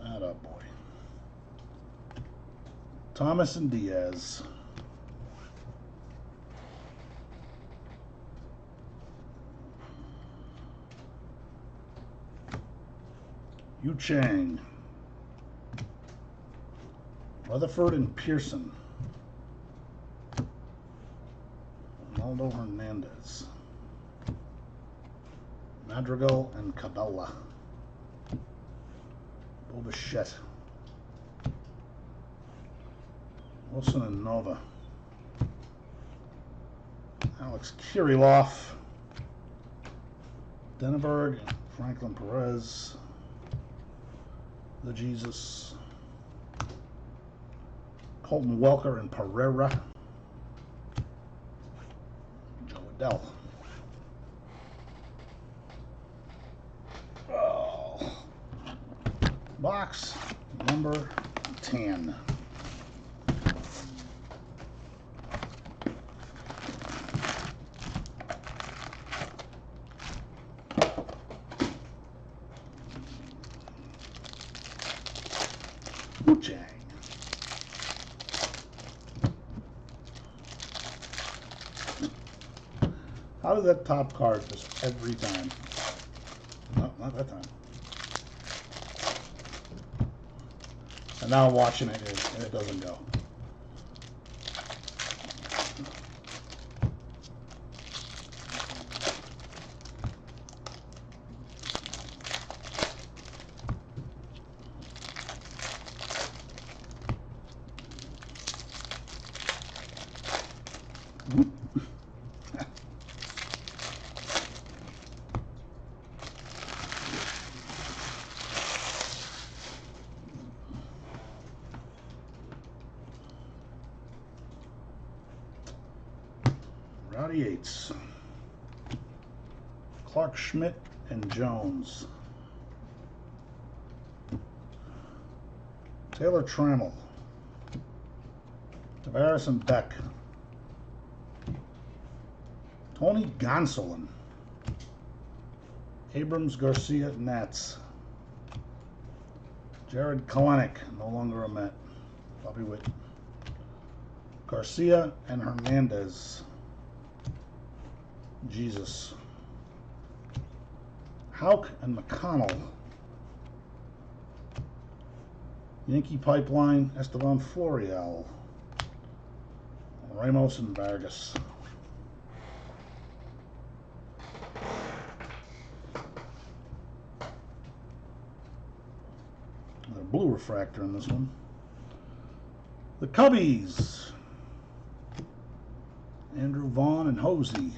[SPEAKER 1] Atta boy. Thomas and Diaz. Yu Chang. Rutherford and Pearson. Ronaldo Hernandez. Madrigal and Cabela. Bobichette. Wilson and Nova. Alex Kirilloff. Denneberg and Franklin Perez. The Jesus. Colton Welker and Pereira. Joe Adell. Oh. Box number 10. Yu Chang. How does that top card just every time? No, not that time. And now I'm watching it and it doesn't go. Rowdy Yates. Clark Schmidt and Jones. Taylor Trammell. Tavares and Beck. Tony Gonsolin. Abrams, Garcia, Nats. Jared Kalenic, no longer a Met. Bobby Witt. Garcia and Hernandez. Jesus. Houck and McConnell. Yankee Pipeline, Esteban Florial. Ramos and Vargas. Another blue refractor in this one. The Cubbies. Andrew Vaughn and Hosey.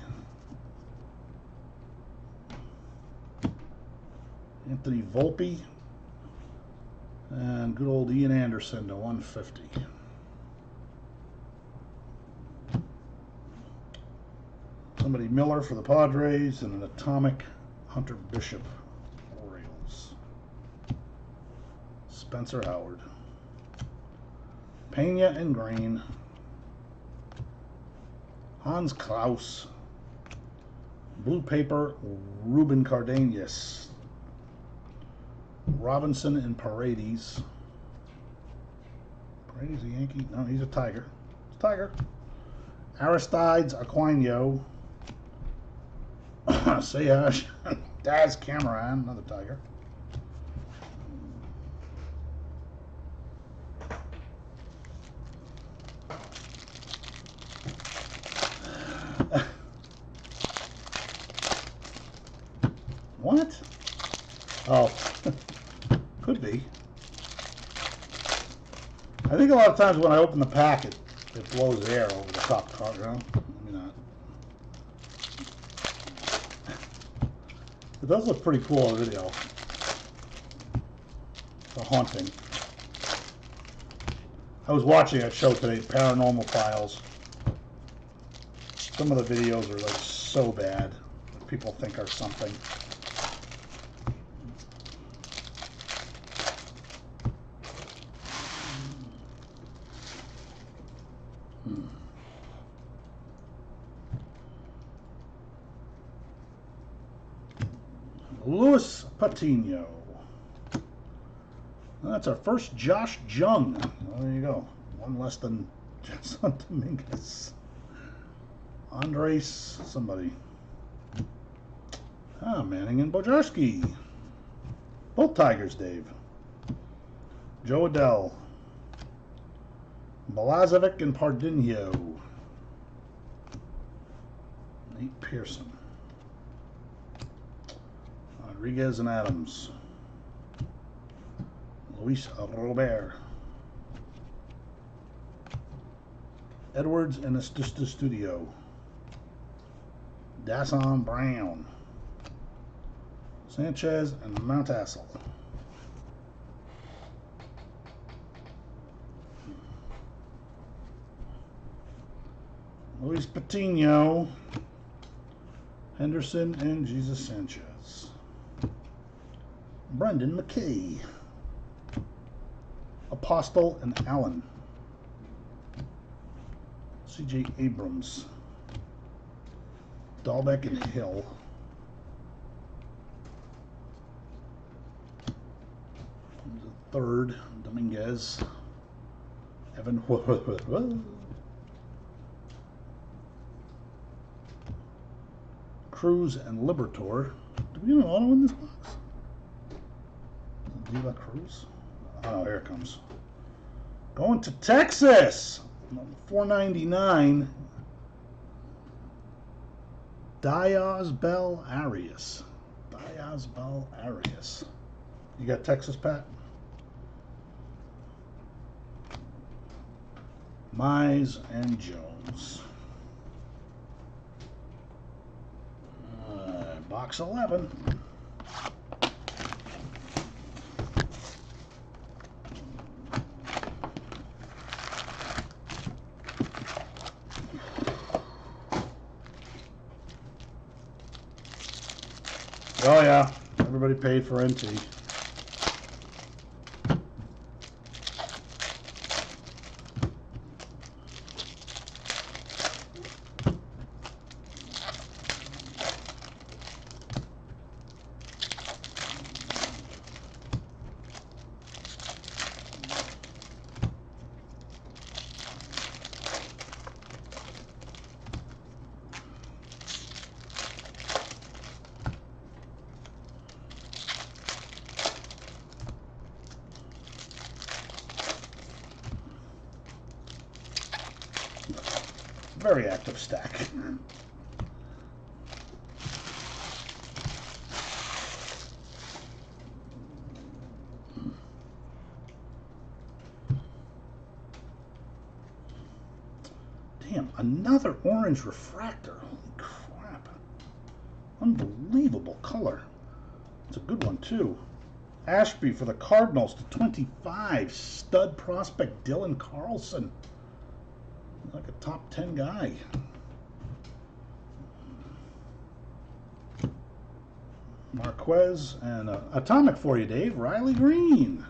[SPEAKER 1] Anthony Volpe. And good old Ian Anderson to 150. Somebody Miller for the Padres and an atomic Hunter Bishop, Orioles. Spencer Howard. Pena and Green. Hans Kraus. Blue paper, Ruben Cardenas. Robinson and Paredes. Paredes a Yankee? No, he's a Tiger. It's a Tiger. Aristides Aquino. Sayaj. Daz Cameron, another Tiger. What? Oh, could be. I think a lot of times when I open the packet, it blows air over the top card, you know? Maybe not. It does look pretty cool on video. The haunting. I was watching that show today, Paranormal Files. Some of the videos are like so bad. people think are something. Luis Patino. That's our first Josh Jung. Oh, there you go. One less than Jason Dominguez. Andres, somebody. Manning and Bojarski. Both Tigers, Dave. Joe Adell. Balazovic and Pardinho. Nate Pearson. Rodriguez and Adams. Luis Robert. Edwards and Estista Studio. Dasson Brown. Sanchez and Mountassel. Luis Patino. Henderson and Jesus Sanchez. Brendan McKay. Apostle and Allen. C.J. Abrams. Dahlbeck and Hill. The third, Dominguez. Evan Cruz and Libertor. Do we get an auto in this box? Diva Cruz? Oh, here it comes. Going to Texas. $4.99. Diaz Bell Arias. Diaz Bell Arias. You got Texas, Pat? Mize and Jones. Box 11. Oh yeah, everybody paid for NT. Very active stack. Damn, another orange refractor. Holy crap. Unbelievable color. It's a good one, too. Ashby for the Cardinals to 25. Stud prospect Dylan Carlson. Like a top 10 guy. Marquez and atomic for you, Dave. Riley Green.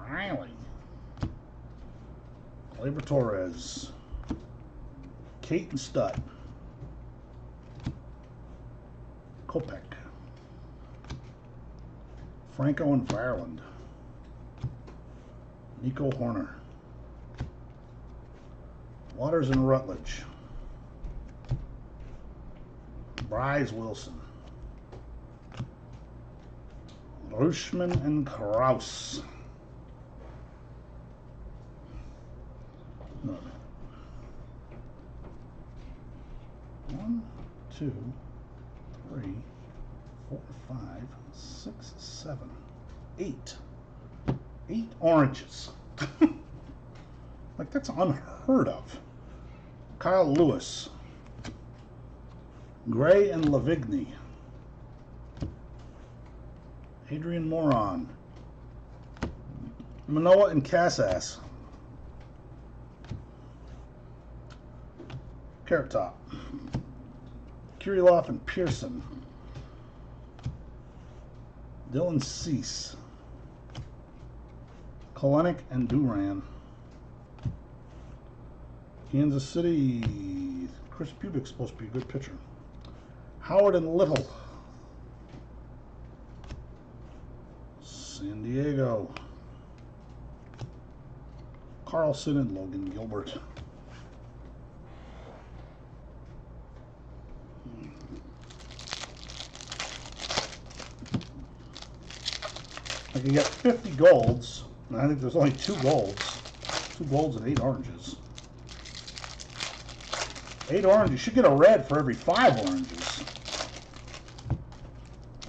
[SPEAKER 1] Riley. Gleyber Torres. Kate and Stud. Kopech. Franco and Varland. Nico Horner. Waters and Rutledge. Bryce Wilson. Rushman and Kraus. No. 1, 2, 3, 4, 5, 6, 7, 8. 8 oranges. Like, that's unheard of. Kyle Lewis. Gray and Lavigny. Adrian Moron. Manoa and Casas. Carrot Top. Kirilloff and Pearson. Dylan Cease. Kalenic and Duran. Kansas City. Chris Pubic's supposed to be a good pitcher. Howard and Little. San Diego. Carlson and Logan Gilbert. I can get 50 golds, and I think there's only 2 golds. 2 golds and 8 oranges. 8 oranges. You should get a red for every 5 oranges.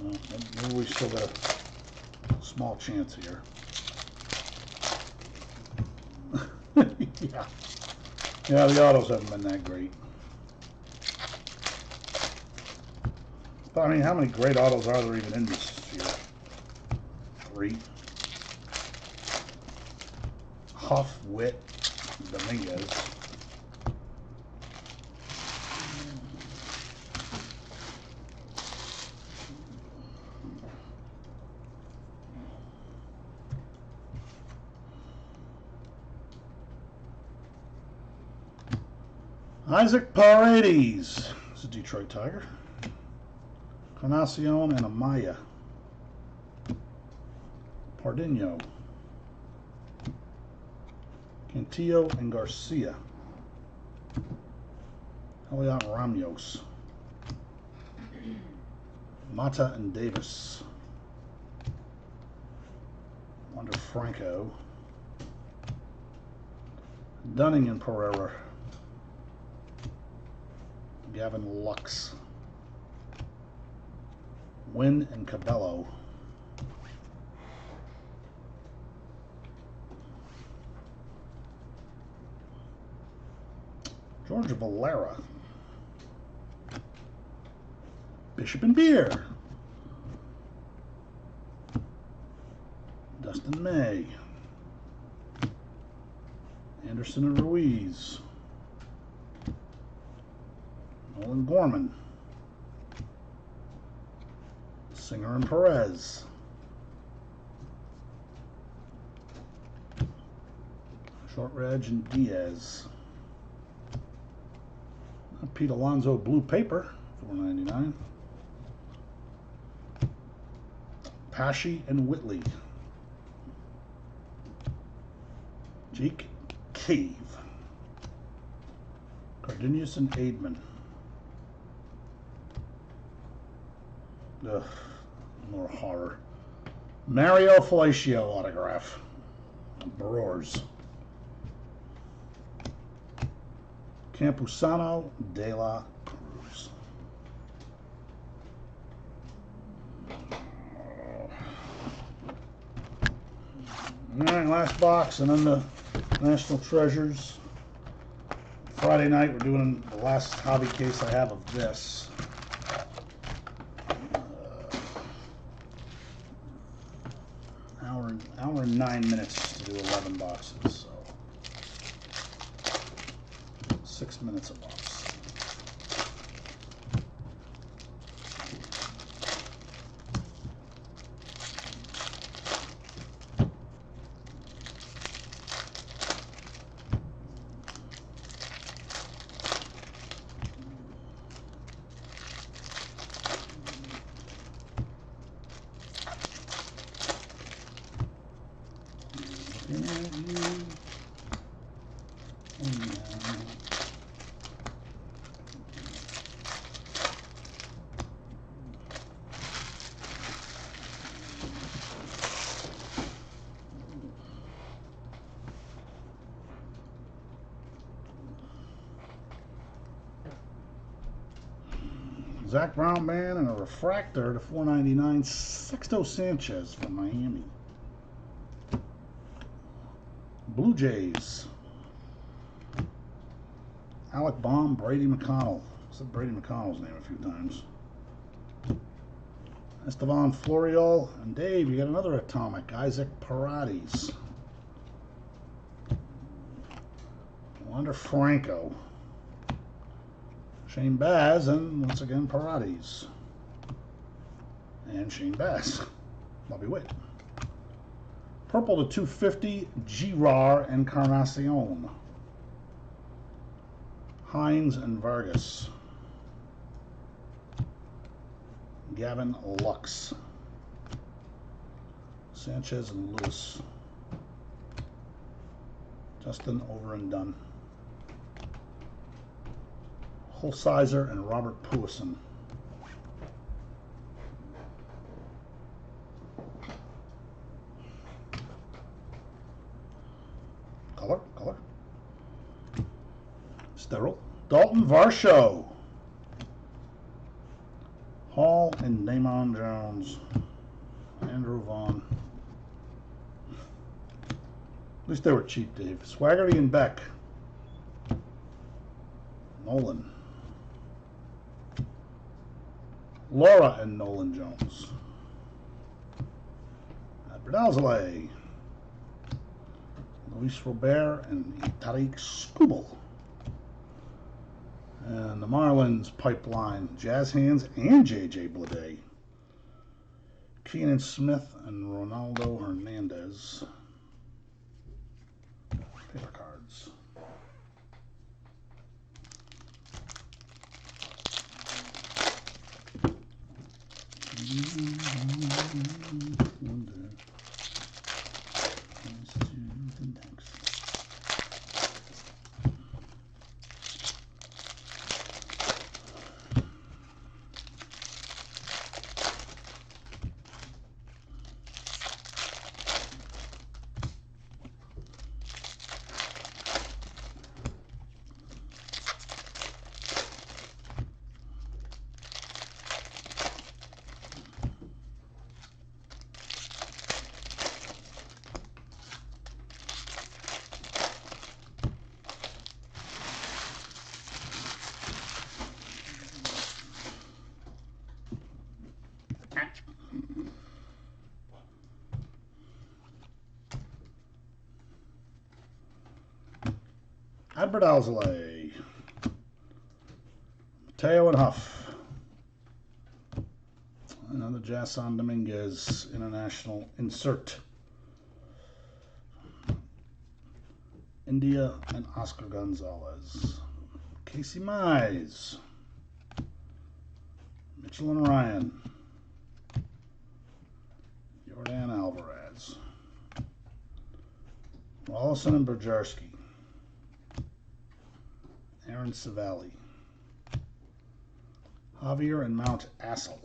[SPEAKER 1] Well, maybe we still got a small chance here. Yeah, the autos haven't been that great. But I mean, how many great autos are there even in this year? 3. Huff, Witt, Dominguez. Isaac Paredes. This is Detroit Tiger. Carnacion and Amaya. Pardinho. Cantillo and Garcia. Eliot Ramos. Mata and Davis. Wander Franco. Dunning and Pereira. Gavin Lux. Wynn and Cabello. George Valera. Bishop and Beer. Dustin May. Anderson and Ruiz. Nolan Gorman. Singer and Perez. Short Reg and Diaz. Pete Alonso blue paper, $4.99. Pesci and Whitley. Jake Cave. Cardenas and Aidman. Ugh, more horror. Mario Felicio autograph. Brewers. Campusano de la Cruz. Alright, last box, and then the National Treasures. Friday night, we're doing the last hobby case I have of this. Hour and 9 minutes to do 11 boxes, so 6 minutes a box. Zach Brown Band and a refractor to $4.99. Sixto Sanchez from Miami. Blue Jays. Alec Baum, Brady McConnell. I said Brady McConnell's name a few times. Estevan Florial. And Dave, you got another atomic. Isaac Paredes. Wander Franco. Shane Baz, and once again, Parades. And Shane Baz. Bobby Witt. Purple to 250, Girard Encarnacion. Hines and Vargas. Gavin Lux. Sanchez and Lewis. Justin Over and Done. Holsizer and Robert Puason. Color. Sterile. Dalton Varsho. Hall and Damon Jones. Andrew Vaughn. At least they were cheap, Dave. Swaggerty and Beck. Nolan. Laura and Nolan Jones. Berdalzale. Luis Robert and Tariq Skubal. And the Marlins pipeline. Jazz Hands and J.J. Bleday. Keenan Smith and Ronaldo Hernandez. Paper cards. Albert Alzolay. Mateo and Huff. Another Jason Dominguez International insert. India and Oscar Gonzalez. Casey Mize. Mitchell and Ryan. Jordan Alvarez. Rollison and Berjarski. Aaron Savali. Javier and Mount Assel.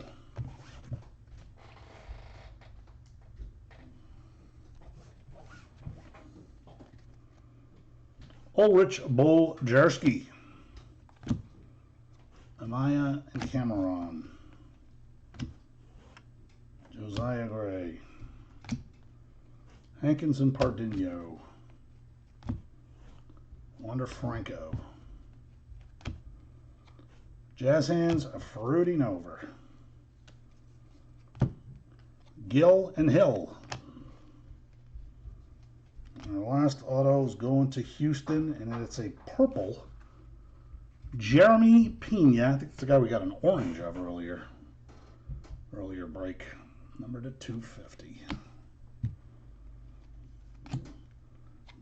[SPEAKER 1] Ulrich Boljarski. Amaya and Cameron. Josiah Gray. Hankins and Pardinho. Wander Franco. Jazz Hands, Fruiting Over. Gill and Hill. And our last auto is going to Houston, and it's a purple. Jeremy Pena. I think it's the guy we got an orange of earlier break. Number to 250.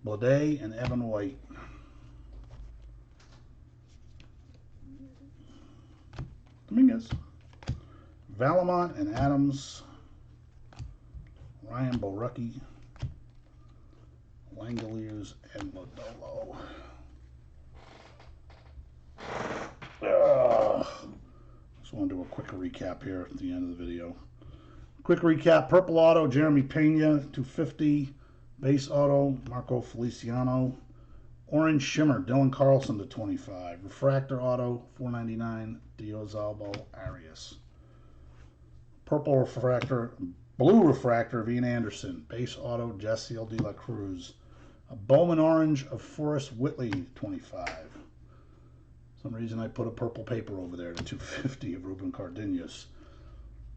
[SPEAKER 1] Bleday and Evan White. Dominguez. Valamont and Adams. Ryan Borucki. Langoliers and Lodolo. Just want to do a quick recap here at the end of the video. Quick recap. Purple auto, Jeremy Pena, 250. Base auto, Marco Feliciano. Orange Shimmer, Dylan Carlson to 25. Refractor auto, $4.99, Diozalbo Arias. Purple refractor, blue refractor, Ian Anderson. Base auto, Jessiel De La Cruz. A Bowman orange of Forrest Whitley, 25. For some reason I put a purple paper over there to 250 of Ruben Cardenas.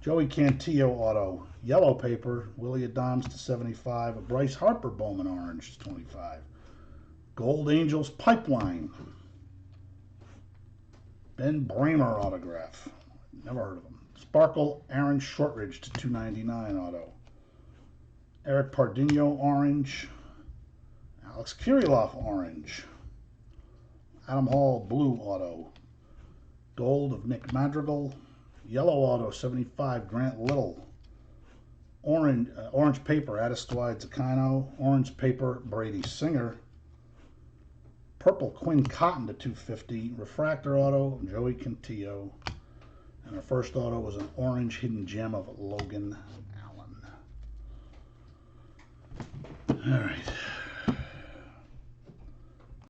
[SPEAKER 1] Joey Cantillo auto, yellow paper, Willie Adams to 75. A Bryce Harper Bowman orange to 25. Gold Angels Pipeline. Ben Bramer autograph. Never heard of him. Sparkle Aaron Shortridge to 299 auto. Eric Pardinho orange. Alex Kirilloff orange. Adam Hall blue auto. Gold of Nick Madrigal. Yellow auto 75 Grant Little. Orange paper Adestwide Zacchino. Orange paper Brady Singer. Purple Quinn Cotton to 250. Refractor auto Joey Cantillo. And our first auto was an orange hidden gem of Logan Allen. All right.